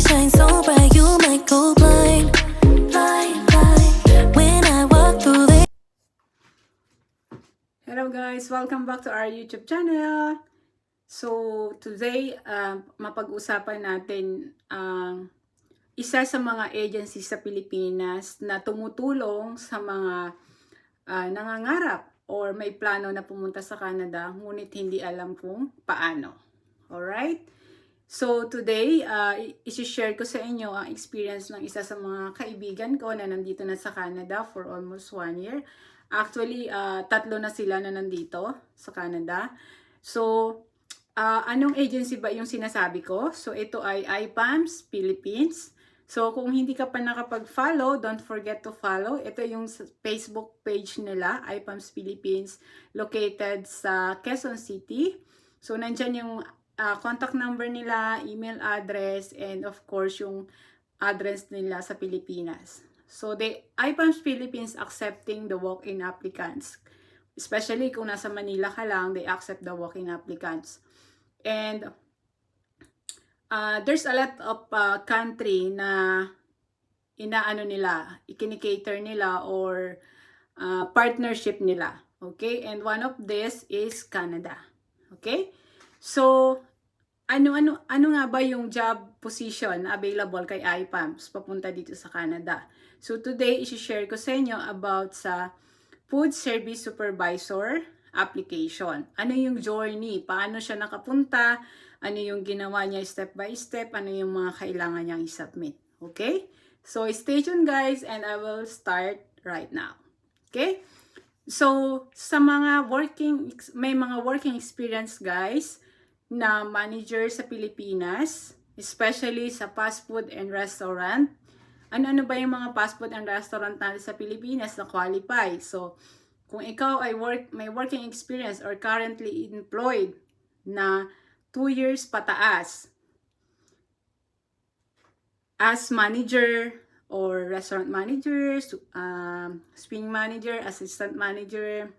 shine so bright, you might go blind, blind, blind. When I walk through the Hello guys! Welcome back to our YouTube channel. So today, mapag-usapan natin ang isa sa mga agencies sa Pilipinas na tumutulong sa mga nangangarap or may plano na pumunta sa Canada ngunit hindi alam kung paano. Alright? So today, isi-share ko sa inyo ang experience ng isa sa mga kaibigan ko na nandito na sa Canada for almost 1 year. Actually, 3 na sila na nandito sa Canada. So, anong agency ba yung sinasabi ko? So, ito ay IPAMS Philippines. So, kung hindi ka pa nakapag-follow, don't forget to follow. Ito yung Facebook page nila, IPAMS Philippines, located sa Quezon City. So, nandyan yung contact number nila, email address, and of course, yung address nila sa Pilipinas. So, IPAMS Philippines accepting the walk-in applicants. Especially kung nasa Manila ka lang, they accept the walk-in applicants. And there's a lot of country na inaano nila, ikinikater nila or partnership nila. Okay? And one of this is Canada. Okay? So, ano nga ba yung job position available kay IPAMS papunta dito sa Canada? So today, isi-share ko sa inyo about sa Food Service Supervisor application. Ano yung journey? Paano siya nakapunta? Ano yung ginawa niya step by step? Ano yung mga kailangan niyang i-submit? Okay? So stay tuned guys and I will start right now. Okay? So sa mga may mga working experience guys na manager sa Pilipinas, especially sa fast food and restaurant. Ano ba yung mga fast food and restaurant natin sa Pilipinas na qualify? So, kung ikaw ay may working experience or currently employed na 2 years pataas as manager or restaurant manager, swing manager, assistant manager,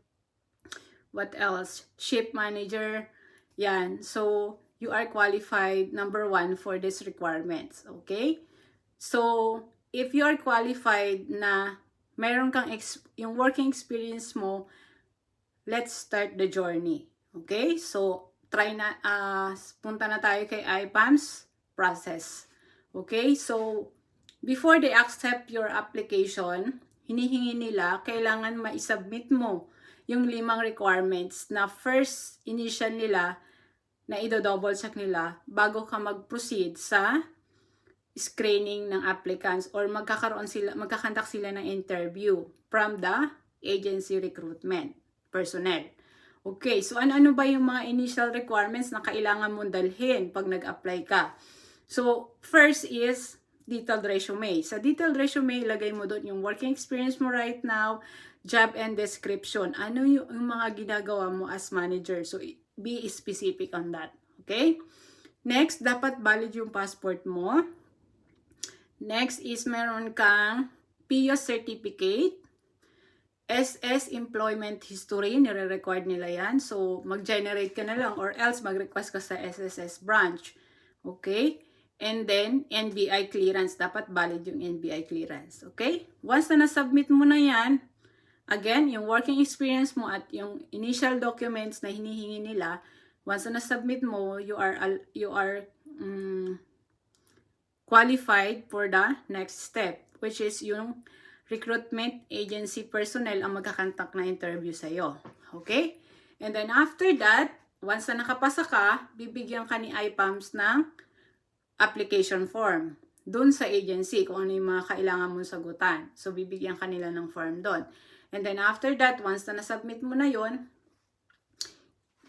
what else? Shift manager, yan. So, you are qualified, number 1, for these requirements. Okay? So, if you are qualified na mayroon kang yung working experience mo, let's start the journey. Okay? So, punta na tayo kay IPAMS process. Okay? So, before they accept your application, hinihingi nila, kailangan ma-submit mo yung 5 requirements na first initial nila na i-double check nila bago ka mag-proceed sa screening ng applicants or magkakandak sila ng interview from the agency recruitment personnel. Okay, so ano ba yung mga initial requirements na kailangan mong dalhin pag nag-apply ka? So, first is detailed resume. Sa detailed resume, ilagay mo doon yung working experience mo right now, job and description. Ano yung mga ginagawa mo as manager? So, be specific on that. Okay? Next, dapat valid yung passport mo. Next is meron kang PIOS certificate, SS employment history, nire-required nila yan. So, mag-generate ka na lang or else mag-request ka sa SSS branch. Okay? And then, NBI clearance. Dapat valid yung NBI clearance. Okay? Once na na-submit mo na yan, again, yung working experience mo at yung initial documents na hinihingi nila, once na na-submit mo, you are qualified for the next step, which is yung recruitment agency personnel ang magkakantak na interview sa'yo. Okay? And then after that, once na nakapasa ka, bibigyan ka ni IPAMS ng application form doon sa agency kung ano yung mga kailangan mong sagutan. So, bibigyan ka nila ng form doon. And then after that, once na na-submit mo na yon,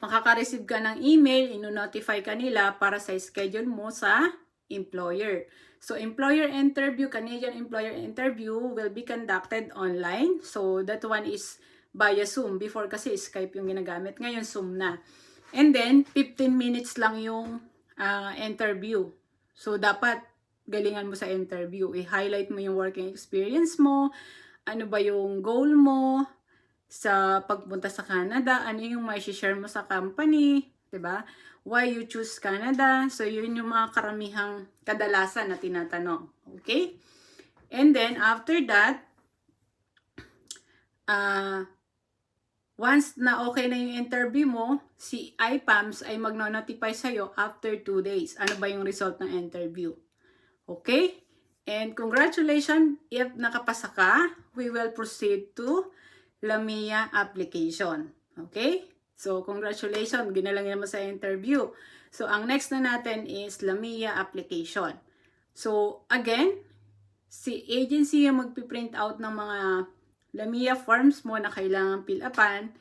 makaka-receive ka ng email, ino-notify ka nila para sa schedule mo sa employer. So, employer interview, Canadian employer interview will be conducted online. So, that one is via Zoom. Before kasi Skype yung ginagamit. Ngayon, Zoom na. And then, 15 minutes lang yung interview. So, dapat galingan mo sa interview. I-highlight mo yung working experience mo. Ano ba yung goal mo sa pagpunta sa Canada? Ano yung may share mo sa company? 'Di ba? why you choose Canada. So, yun yung mga karamihang kadalasan na tinatanong. Okay? And then, after that, once na okay na yung interview mo, si IPAMS ay magno-notify sa'yo after 2 days. Ano ba yung result ng interview? Okay? And congratulations, if nakapasa ka, we will proceed to LAMIA application. Okay? So, congratulations, ginalang naman sa interview. So, ang next na natin is LAMIA application. So, again, si agency yung magpiprint out ng mga LAMIA forms mo na kailangan fill upan.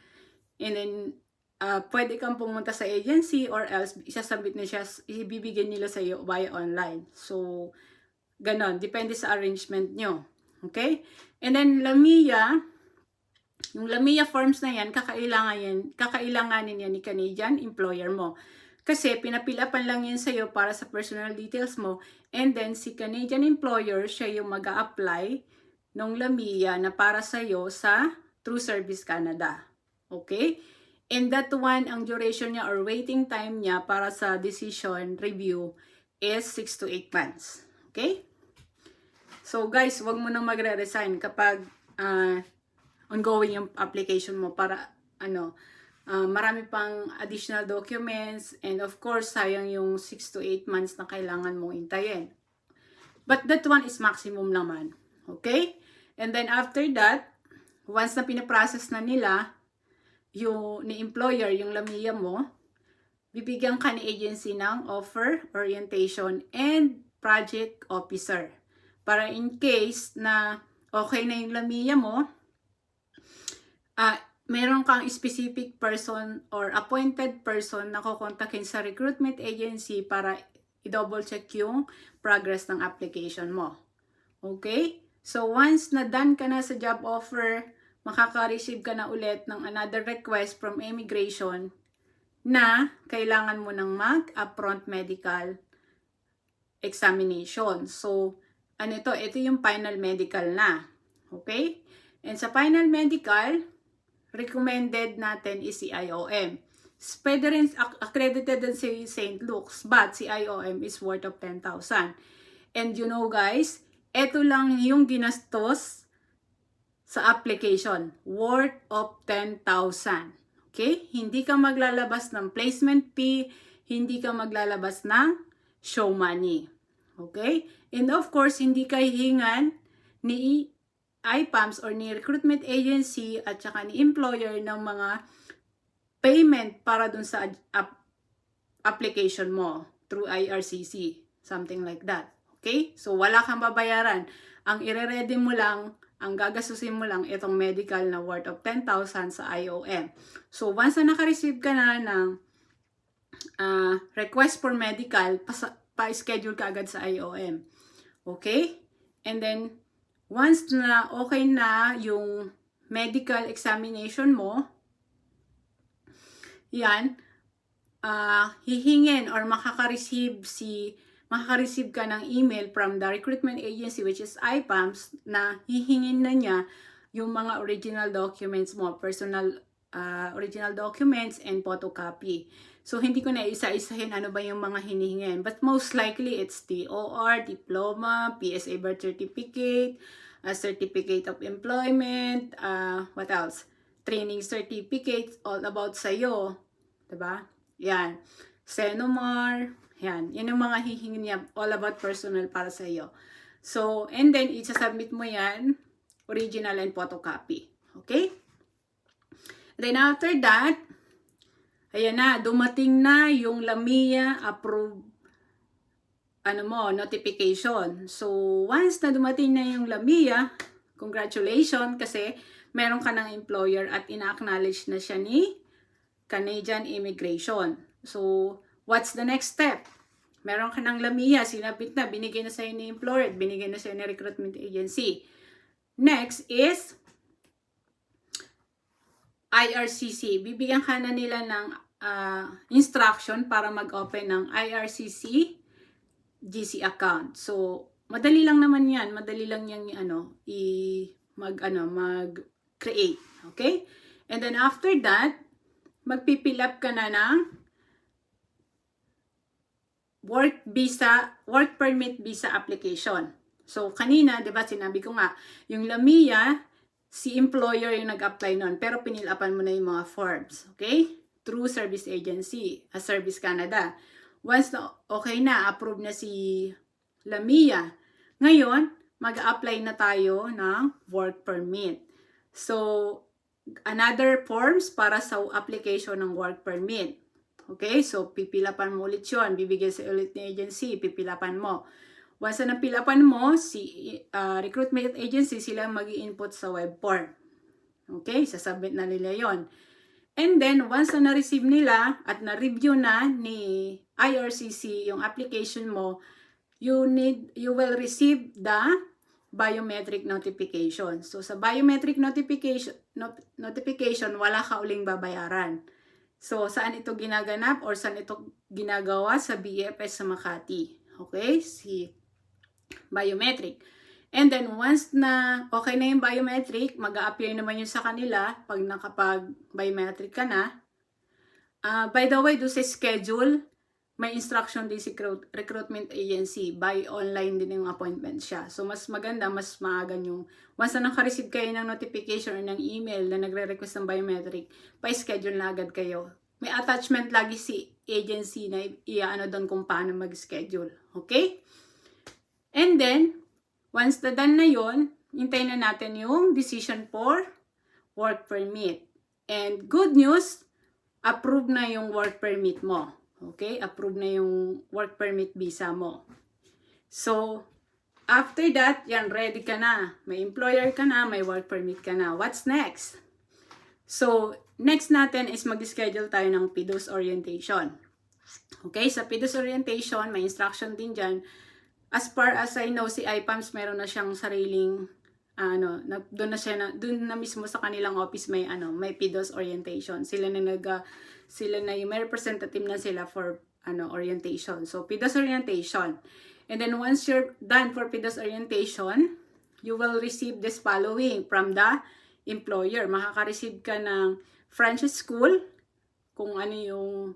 And then, pwede kang pumunta sa agency or else isasubmit na siya, ibibigay nila sa iyo via online. So, ganon. Depende sa arrangement nyo. Okay? And then, LAMIA, yung LAMIA forms na yan, kakailanganin yan ni Canadian employer mo. Kasi, pinapilapan lang yan sa'yo para sa personal details mo. And then, si Canadian employer, siya yung mag-a-apply ng LAMIA na para sa'yo sa True Service Canada. Okay? And that one, ang duration niya or waiting time niya para sa decision review is 6 to 8 months. Okay? So guys, wag mo nang magre-resign kapag ongoing yung application mo para marami pang additional documents and of course, sayang yung 6 to 8 months na kailangan mong hintayin. But that one is maximum naman. Okay? And then after that, once na pinaprocess na nila, yung ni employer, yung LAMIA mo, bibigyan ka ni agency ng offer, orientation, and project officer. Para in case na okay na yung LAMIA mo, meron kang specific person or appointed person na kukontakin sa recruitment agency para i-double check yung progress ng application mo. Okay? So once na done ka na sa job offer, makaka-receive ka na ulit ng another request from immigration na kailangan mo ng mag-upfront medical examination. So, ito yung final medical na. Okay? And sa final medical, recommended natin is si IOM. Pwede rin accredited din si St. Luke's, but si IOM is worth of 10,000. And you know guys, ito lang yung ginastos sa application, worth of 10,000. Okay? Hindi ka maglalabas ng placement fee, hindi ka maglalabas ng show money. Okay? And of course, hindi ka hihingan ni IPAMS or ni recruitment agency at saka ni employer ng mga payment para dun sa application mo through IRCC. Something like that. Okay? So, wala kang babayaran. Ang ire-ready mo lang, ang gagasusin mo lang itong medical na worth of 10,000 sa IOM. So, once na naka-receive ka na ng request for medical, pa-schedule ka agad sa IOM. Okay? And then, once na okay na yung medical examination mo, yan, hihingin or makaka-receive ka ng email from the recruitment agency which is IPAMS na hihingin na niya yung mga original documents mo, personal original documents and photocopy. So, hindi ko na isa-isahin ano ba yung mga hinihingin. But most likely, it's TOR, diploma, PSA birth certificate, certificate of employment, what else? Training certificates, all about sa'yo. Diba? Yan. Senomar, yan. Yan ang mga hihingin niya, all about personal para sa'yo. So, and then, isasubmit mo yan, original and photocopy. Okay? Then after that, ayan na, dumating na yung LAMIA approved notification. So, once na dumating na yung LAMIA, congratulations kasi meron ka ng employer at ina-acknowledge na siya ni Canadian Immigration. So, what's the next step? Meron ka ng LAMIA, sinabit na, binigay na sa'yo ni employer, binigay na sa'yo ni recruitment agency. Next is IRCC. Bibigyan ka na nila ng instruction para mag-open ng IRCC GC account. So, madali lang naman yan. Madali lang yan mag-create. Okay? And then after that, magpipill up ka na ng work permit visa application. So, kanina, di ba, sinabi ko nga, yung Lamia, si employer yung nag-apply nun, pero pinilapan mo na yung mga forms, okay? Through service agency, Service Canada. Once na okay na, approve na si Lamia, ngayon, mag-apply na tayo ng work permit. So, another forms para sa application ng work permit. Okay, so pipilapan mo ulit yun, bibigyan sa ulit ng agency, pipilapan mo. Once na napilapan mo, si recruitment agency sila mag-i-input sa web form. Okay, sasubmit na nila yon. And then, once na na-receive nila at na-review na ni IRCC yung application mo, you will receive the biometric notification. So, sa biometric notification, wala ka uling babayaran. So, saan ito ginaganap or saan ito ginagawa? Sa BFS sa Makati. Okay? Si biometric. And then, once na okay na yung biometric, mag-a-appear naman yun sa kanila pag nakapag-biometric ka na. By the way, do sa schedule, may instruction din si recruitment agency. By online din yung appointment siya. So, mas maganda, mas maaga yung once na naka-receive kayo ng notification or ng email na nagre-request ng biometric, pa-schedule na agad kayo. May attachment lagi si agency na i-ano doon kung paano mag-schedule. Okay? And then, once na done na yun, hintayin na natin yung decision for work permit. And good news, approve na yung work permit mo. Okay? Approve na yung work permit visa mo. So, after that, yan, ready ka na. May employer ka na, may work permit ka na. What's next? So, next natin is mag-schedule tayo ng PDUS orientation. Okay? Sa PDUS orientation, may instruction din dyan. As far as I know, si IPAMS meron na siyang sariling doon na mismo sa kanilang office may PDUS orientation. Sila na yung may representative na sila for orientation. So PDUS orientation. And then once you're done for PDUS orientation, you will receive this following from the employer. Makaka-receive ka ng French school kung ano yung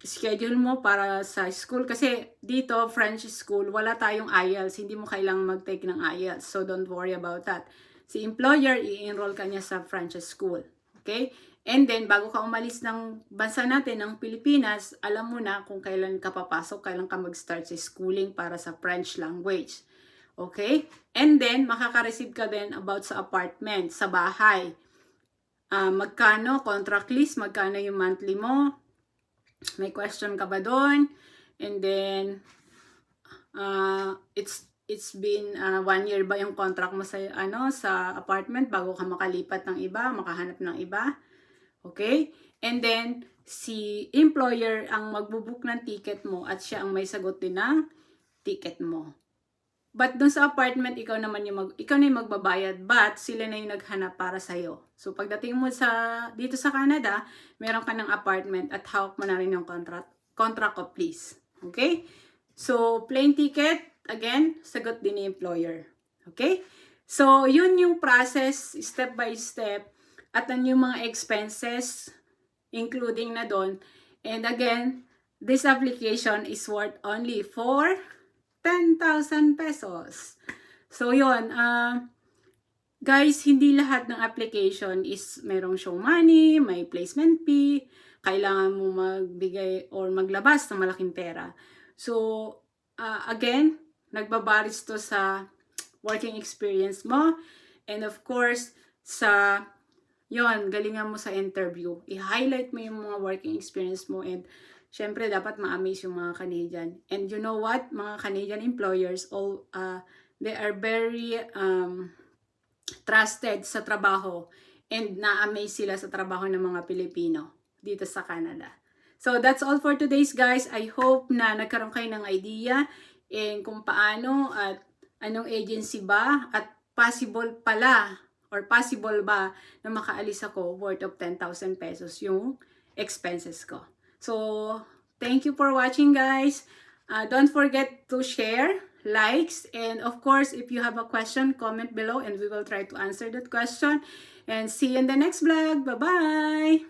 schedule mo para sa school. Kasi dito, French school, wala tayong IELTS. Hindi mo kailangang mag-take ng IELTS. So, don't worry about that. Si employer, i-enroll ka niya sa French school. Okay? And then, bago ka umalis ng bansa natin, ng Pilipinas, alam mo na kung kailan ka papasok, kailan ka mag-start sa schooling para sa French language. Okay? And then, makaka-receive ka din about sa apartment, sa bahay. Magkano, contract list, magkano yung monthly mo, may question ka ba doon? And then, it's been 1 year ba yung contract mo sa apartment bago ka makalipat ng iba, makahanap ng iba? Okay? And then, si employer ang magbubook ng ticket mo at siya ang may sagot din ng ticket mo. But dun sa apartment, ikaw na yung magbabayad, but sila na yung naghanap para sa'yo. So, pagdating mo dito sa Canada, meron ka ng apartment at hawak mo na rin yung contract of lease. Okay? So, plane ticket, again, sagot din ni employer. Okay? So, yun yung process, step by step, at yung mga expenses, including na doon. And again, this application is worth only for 10,000 pesos. So, yun. Guys, hindi lahat ng application is merong show money, may placement fee, kailangan mo magbigay or maglabas ng malaking pera. So, again, nagbabaris to sa working experience mo. And of course, galingan mo sa interview. I-highlight mo yung mga working experience mo and syempre, dapat ma-amaze yung mga Canadian. And you know what? Mga Canadian employers, they are very trusted sa trabaho and na-amaze sila sa trabaho ng mga Pilipino dito sa Canada. So, that's all for today's guys. I hope na nagkaroon kayo ng idea kung paano at anong agency ba at possible ba na makaalis ako worth of 10,000 pesos yung expenses ko. So, thank you for watching, guys. Don't forget to share, likes, and of course, if you have a question, comment below and we will try to answer that question. And see you in the next vlog. Bye-bye!